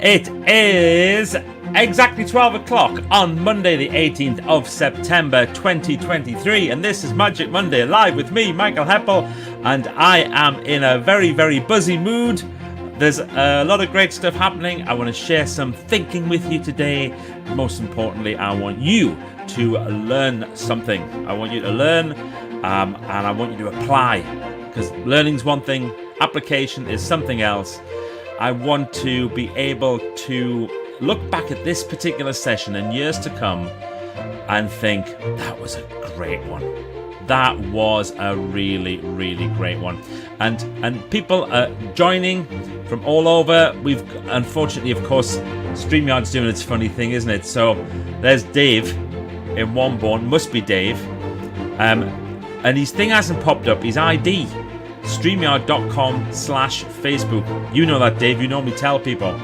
It is exactly 12 o'clock on Monday, the 18th of September 2023, and this is Magic Monday live with me, Michael Heppel, and I am in a very, very buzzy mood. There's a lot of great stuff happening. I want to share some thinking with you today. Most importantly, I want you to learn something. I want you to learn, and I want you to apply, because learning's one thing, application is something else. I want to be able to look back at this particular session in years to come and think, that was a great one. That was a really, really great one. And people are joining from all over. We've, unfortunately, of course, StreamYard's doing its funny thing, isn't it? So there's Dave in Womborne, must be Dave. And his thing hasn't popped up, his ID. StreamYard.com/Facebook. You know that, Dave. You normally tell people.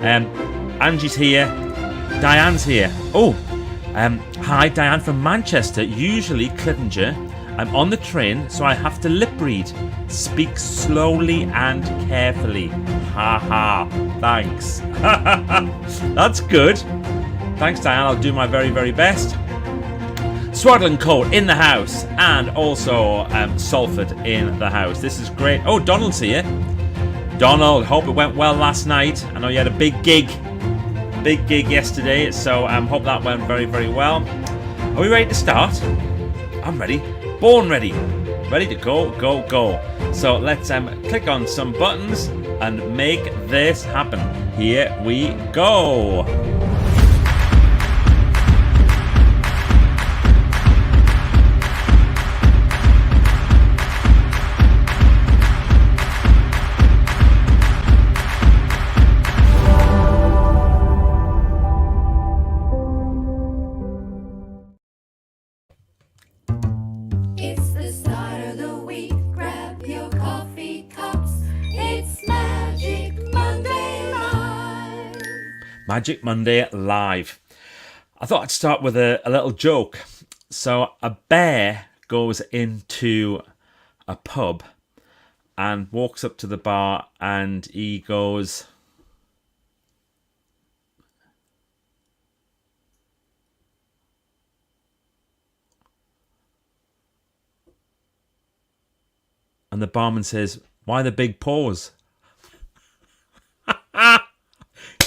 Angie's here. Diane's here. Oh, hi, Diane from Manchester. Usually Cliftonshire. I'm on the train, so I have to lip read. Speak slowly and carefully. Ha ha. Thanks. That's good. Thanks, Diane. I'll do my very, very best. Swaddling Coat in the house, and also Salford in the house. This is great. Oh, Donald's here. Donald, hope it went well last night. I know you had a big gig yesterday, so hope that went very, very well. Are we ready to start? I'm ready. Born ready. Ready to go, go, go. So let's click on some buttons and make this happen. Here we go. Magic Monday Live. I thought I'd start with a little joke. So a bear goes into a pub and walks up to the bar and he goes, and the barman says, "Why the big pause?" Do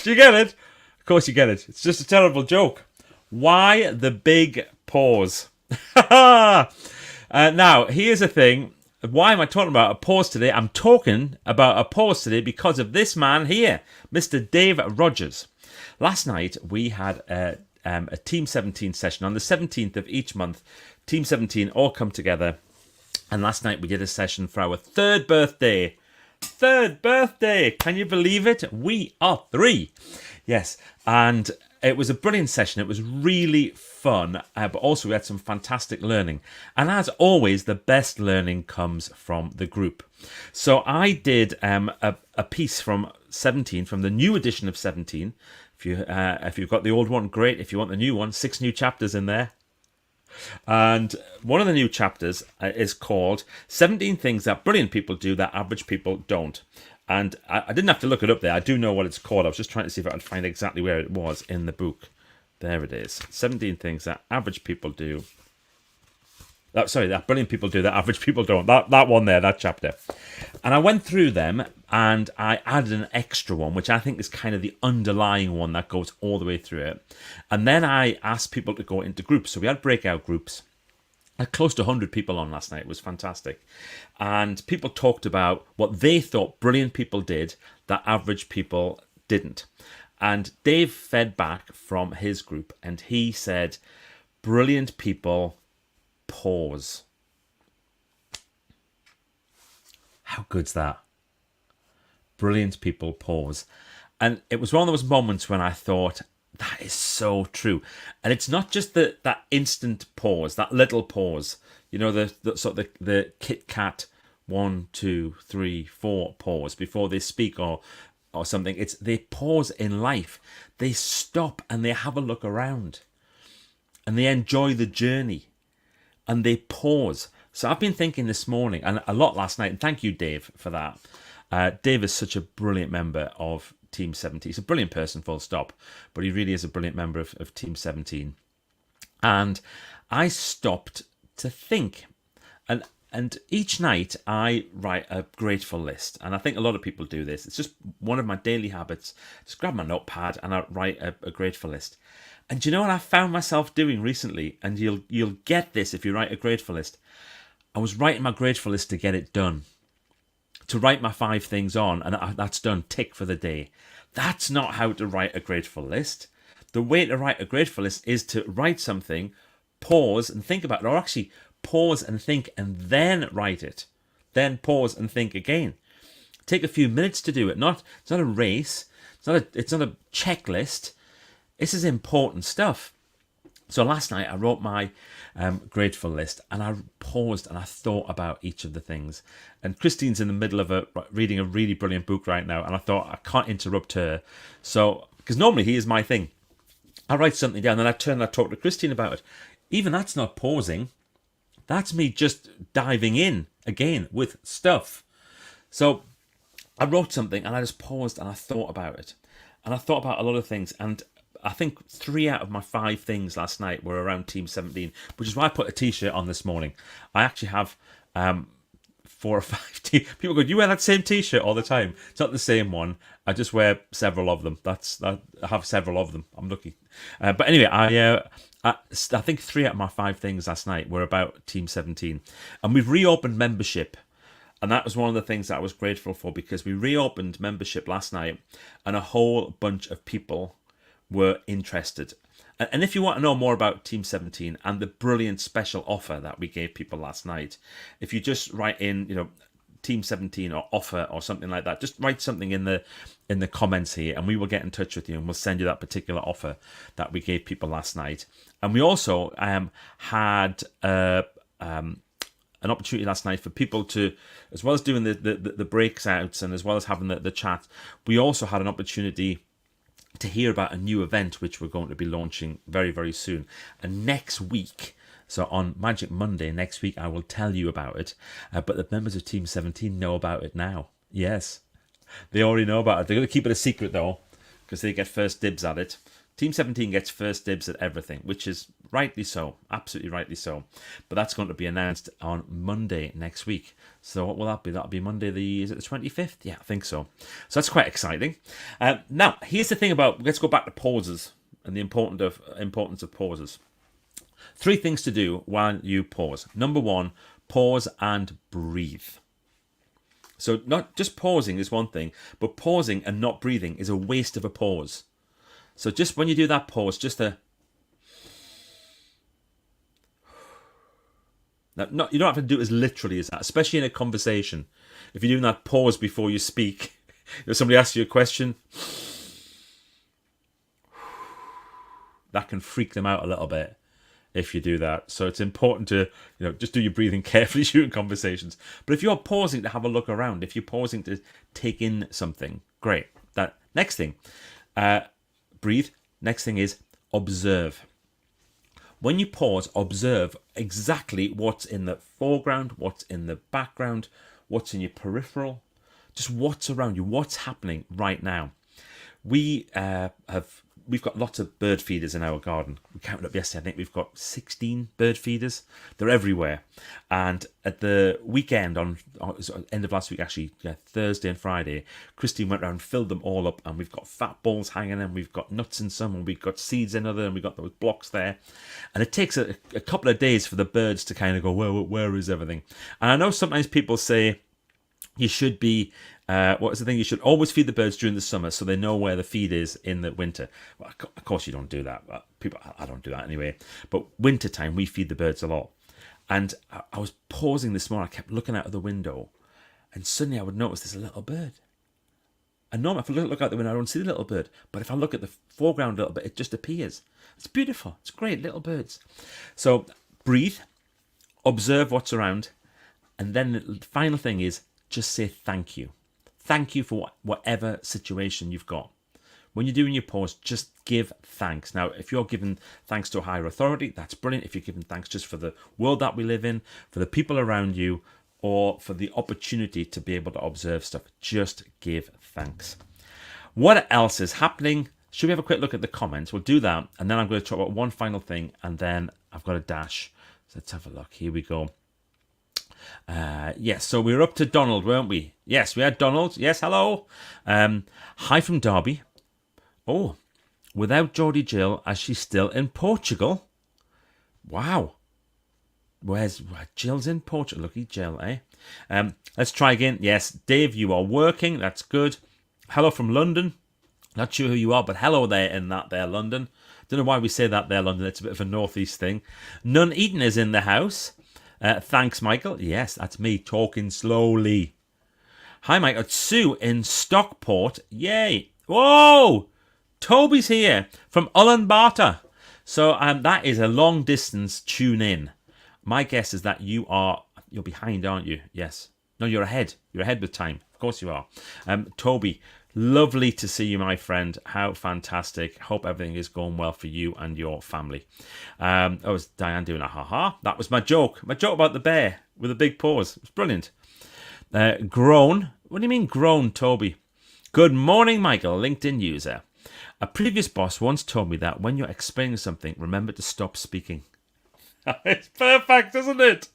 you get it? Of course you get it. It's just a terrible joke. Why the big pause? Now, here's the thing. Why am I talking about a pause today? I'm talking about a pause today because of this man here, Mr. Dave Rogers. Last night, we had a Team 17 session. On the 17th of each month, Team 17 all come together. And last night, we did a session for our third birthday. Third birthday! Can you believe it? We are 3. Yes, and it was a brilliant session. It was really fun, but also we had some fantastic learning. And as always, the best learning comes from the group. So I did a piece from 17, from the new edition of 17. If you've got the old one, great. If you want the new one, 6 new chapters in there. And one of the new chapters is called 17 Things That Brilliant People Do That Average People Don't. And I didn't have to look it up there. I do know what it's called. I was just trying to see if I could find exactly where it was in the book. There it is. 17 Things That Average People Do. That brilliant people do that average people don't. That one there, that chapter. And I went through them and I added an extra one, which I think is kind of the underlying one that goes all the way through it. And then I asked people to go into groups. So we had breakout groups. I had close to 100 people on last night. It was fantastic. And people talked about what they thought brilliant people did that average people didn't. And Dave fed back from his group and he said, brilliant people pause. How good's that? Brilliant people pause. And it was one of those moments when I thought, that is so true. And it's not just that instant pause, that little pause. You know, the sort of the Kit Kat 1, 2, 3, 4 pause before they speak or something. It's they pause in life. They stop and they have a look around. And they enjoy the journey. And they pause. So I've been thinking this morning, and a lot last night, and thank you, Dave, for that. Dave is such a brilliant member of Team 17. He's a brilliant person, full stop, but he really is a brilliant member of Team 17. And I stopped to think. And each night I write a grateful list. And I think a lot of people do this. It's just one of my daily habits. Just grab my notepad and I write a grateful list. And do you know what I found myself doing recently? And you'll get this if you write a grateful list. I was writing my grateful list to get it done. To write my 5 things on, and that's done, tick for the day. That's not how to write a grateful list. The way to write a grateful list is to write something, pause and think about it, or actually pause and think and then write it. Then pause and think again. Take a few minutes to do it. It's not a race. It's not a checklist. This is important stuff. So last night I wrote my grateful list and I paused and I thought about each of the things. And Christine's in the middle of reading a really brilliant book right now, and I thought I can't interrupt her. So, because normally here's my thing. I write something down, then I turn and I talk to Christine about it. Even that's not pausing. That's me just diving in again with stuff. So I wrote something and I just paused and I thought about it. And I thought about a lot of things, and I think 3 out of my 5 things last night were around Team 17, which is why I put a t-shirt on this morning. I actually have 4 or 5 people go, you wear that same t-shirt all the time? It's not the same one. I just wear several of them. I have several of them. I'm lucky. But anyway, I think 3 out of my 5 things last night were about Team 17. And we've reopened membership. And that was one of the things that I was grateful for, because we reopened membership last night and a whole bunch of people were interested. And if you want to know more about Team 17 and the brilliant special offer that we gave people last night, if you just write in, Team 17 or offer or something like that, just write something in the comments here and we will get in touch with you and we'll send you that particular offer that we gave people last night. And we also had an opportunity last night for people to, as well as doing the breaks outs and as well as having the chat, we also had an opportunity to hear about a new event which we're going to be launching very, very soon. And next week, so on Magic Monday next week, I will tell you about it. But the members of Team 17 know about it now. Yes, they already know about it. They're going to keep it a secret though, because they get first dibs at it. Team 17 gets first dibs at everything, which is rightly so, absolutely rightly so. But that's going to be announced on Monday next week. So what will that be? That'll be Monday is it the 25th? Yeah, I think so. So that's quite exciting. Now, here's the thing about, let's go back to pauses and the importance of pauses. 3 things to do while you pause. Number 1, pause and breathe. So not just pausing is one thing, but pausing and not breathing is a waste of a pause. So just when you do that pause, Now, you don't have to do it as literally as that, especially in a conversation. If you're doing that pause before you speak, if somebody asks you a question, that can freak them out a little bit if you do that. So it's important to, just do your breathing carefully during conversations. But if you're pausing to have a look around, if you're pausing to take in something, great. That next thing, breathe. Next thing is observe. When you pause, observe exactly what's in the foreground, what's in the background, what's in your peripheral, just what's around you, what's happening right now. We've got lots of bird feeders in our garden. We counted up yesterday. I think we've got 16 bird feeders. They're everywhere. And at the weekend, on end of last week, actually, Thursday and Friday, Christine went around and filled them all up. And we've got fat balls hanging in. We've got nuts in some, and we've got seeds in other, and we've got those blocks there. And it takes a couple of days for the birds to kind of go, where is everything? And I know sometimes people say you should be, what is the thing? You should always feed the birds during the summer so they know where the feed is in the winter. Well, of course you don't do that. I don't do that anyway. But winter time, we feed the birds a lot. And I was pausing this morning. I kept looking out of the window, and suddenly I would notice there's a little bird. And normally, if I look out the window, I don't see the little bird. But if I look at the foreground a little bit, it just appears. It's beautiful. It's great, little birds. So breathe, observe what's around, and then the final thing is just say thank you. Thank you for whatever situation you've got. When you're doing your pause, just give thanks. Now, if you're giving thanks to a higher authority, that's brilliant. If you're giving thanks just for the world that we live in, for the people around you, or for the opportunity to be able to observe stuff. Just give thanks. What else is happening? Should we have a quick look at the comments? We'll do that, and then I'm going to talk about one final thing, and then I've got a dash. So let's have a look. Here we go. Yes, so we were up to Donald, weren't we? Yes, we had Donald. Yes, hello. Hi from Derby. Oh, without Geordie Jill, as she's still in Portugal. Wow. Where's Jill's in Portugal? Lucky Jill, eh? Let's try again. Yes, Dave, you are working. That's good. Hello from London. Not sure who you are, but hello there in that there London. Don't know why we say that there London. It's a bit of a northeast thing. None Eaton is in the house. Thanks, Michael. Yes, that's me talking slowly. Hi, Michael. Sue in Stockport. Yay. Whoa! Toby's here from Ulaanbaatar. So that is a long distance tune in. My guess is that you're behind, aren't you? Yes. No, you're ahead. You're ahead with time. Of course you are. Toby, lovely to see you, my friend. How fantastic. Hope everything is going well for you and your family. Was Diane doing a ha-ha? That was my joke. My joke about the bear with the big paws. It was brilliant. Grown. What do you mean grown, Toby? Good morning, Michael, LinkedIn user. A previous boss once told me that when you're explaining something, remember to stop speaking. It's perfect, isn't it?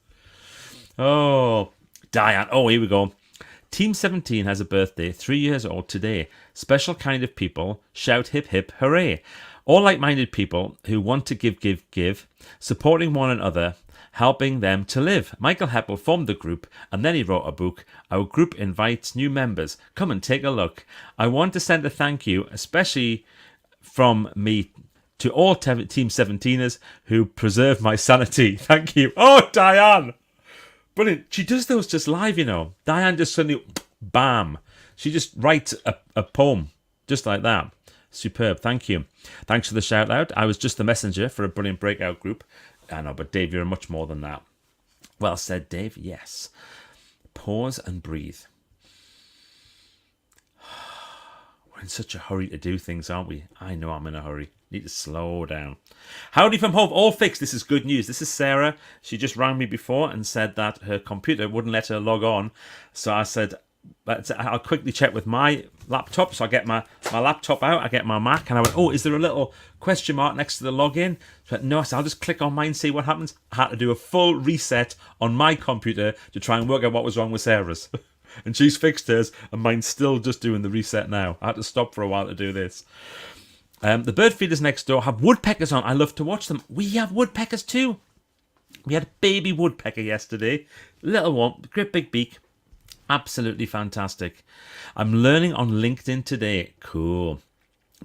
Oh, Diane. Oh, here we go. Team 17 has a birthday, 3 years old today. Special kind of people shout hip hip hooray. All like-minded people who want to give, supporting one another, helping them to live. Michael Heppel formed the group and then he wrote a book. Our group invites new members. Come and take a look. I want to send a thank you, especially from me, to all Team 17ers who preserve my sanity. Thank you. Oh, Diane. Brilliant. She does those just live, you know. Diane just suddenly, bam. She just writes a poem just like that. Superb. Thank you. Thanks for the shout out. I was just the messenger for a brilliant breakout group. I know, but Dave, you're much more than that. Well said, Dave. Yes. Pause and breathe. We're in such a hurry to do things, aren't we? I know I'm in a hurry. Need to slow down. Howdy from home. All fixed. This is good news. This is Sarah. She just rang me before and said that her computer wouldn't let her log on. So I said, I'll quickly check with my laptop. So I get my laptop out. I get my Mac. And I went, oh, is there a little question mark next to the login? So no, so I'll just click on mine and see what happens. I had to do a full reset on my computer to try and work out what was wrong with Sarah's. And she's fixed hers, and mine's still just doing the reset now. I had to stop for a while to do this. The bird feeders next door have woodpeckers on. I love to watch them. We have woodpeckers too. We had a baby woodpecker yesterday. Little one, great big beak. Absolutely fantastic. I'm learning on LinkedIn today. Cool.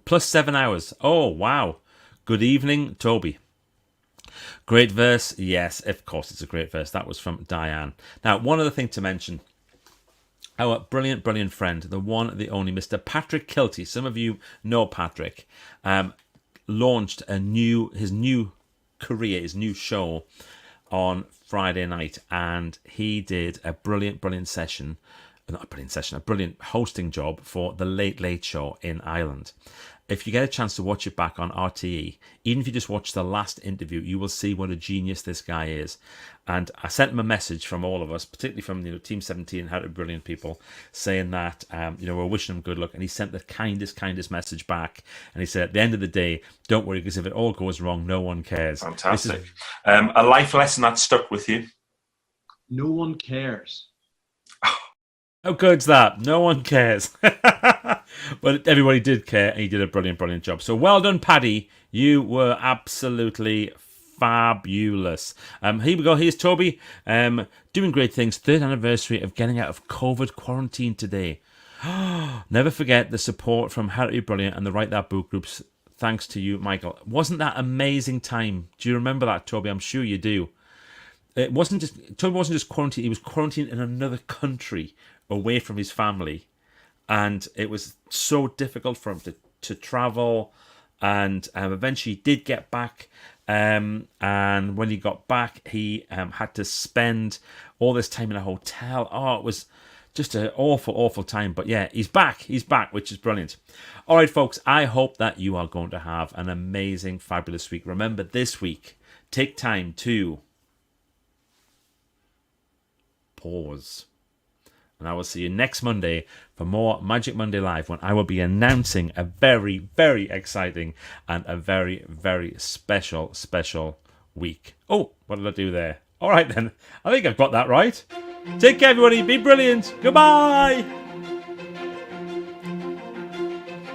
+7 hours. Oh, wow. Good evening, Toby. Great verse. Yes, of course it's a great verse. That was from Diane. Now, one other thing to mention. Our brilliant, brilliant friend, the one, the only, Mr. Patrick Kilty. Some of you know Patrick. Launched his new career, his new show on Friday night, and he did a brilliant, brilliant session. Not a brilliant session, a brilliant hosting job for the Late Late Show in Ireland. If you get a chance to watch it back on RTE, even if you just watch the last interview, you will see what a genius this guy is. And I sent him a message from all of us, particularly from Team 17 and How to Brilliant People, saying that we're wishing him good luck. And he sent the kindest message back. And he said, at the end of the day, don't worry, because if it all goes wrong, no one cares. Fantastic. A life lesson that stuck with you? No one cares. How good's that? No one cares. But everybody did care, and he did a brilliant, brilliant job. So well done, Paddy. You were absolutely fabulous. Here we go. Here's Toby. Doing great things. 3rd anniversary of getting out of COVID quarantine today. Never forget the support from How to Be Brilliant and the Write That Book groups. Thanks to you, Michael. Wasn't that amazing time? Do you remember that, Toby? I'm sure you do. Toby wasn't just quarantined. He was quarantined in another country away from his family. And it was so difficult for him to travel. And eventually he did get back. And when he got back, he had to spend all this time in a hotel. Oh, it was just an awful, awful time. But yeah, he's back. He's back, which is brilliant. All right, folks, I hope that you are going to have an amazing, fabulous week. Remember, this week, take time to pause. And I will see you next Monday for more Magic Monday Live, when I will be announcing a very, very exciting and a very, very special week. Oh, what did I do there? All right then. I think I've got that right. Take care, everybody. Be brilliant. Goodbye.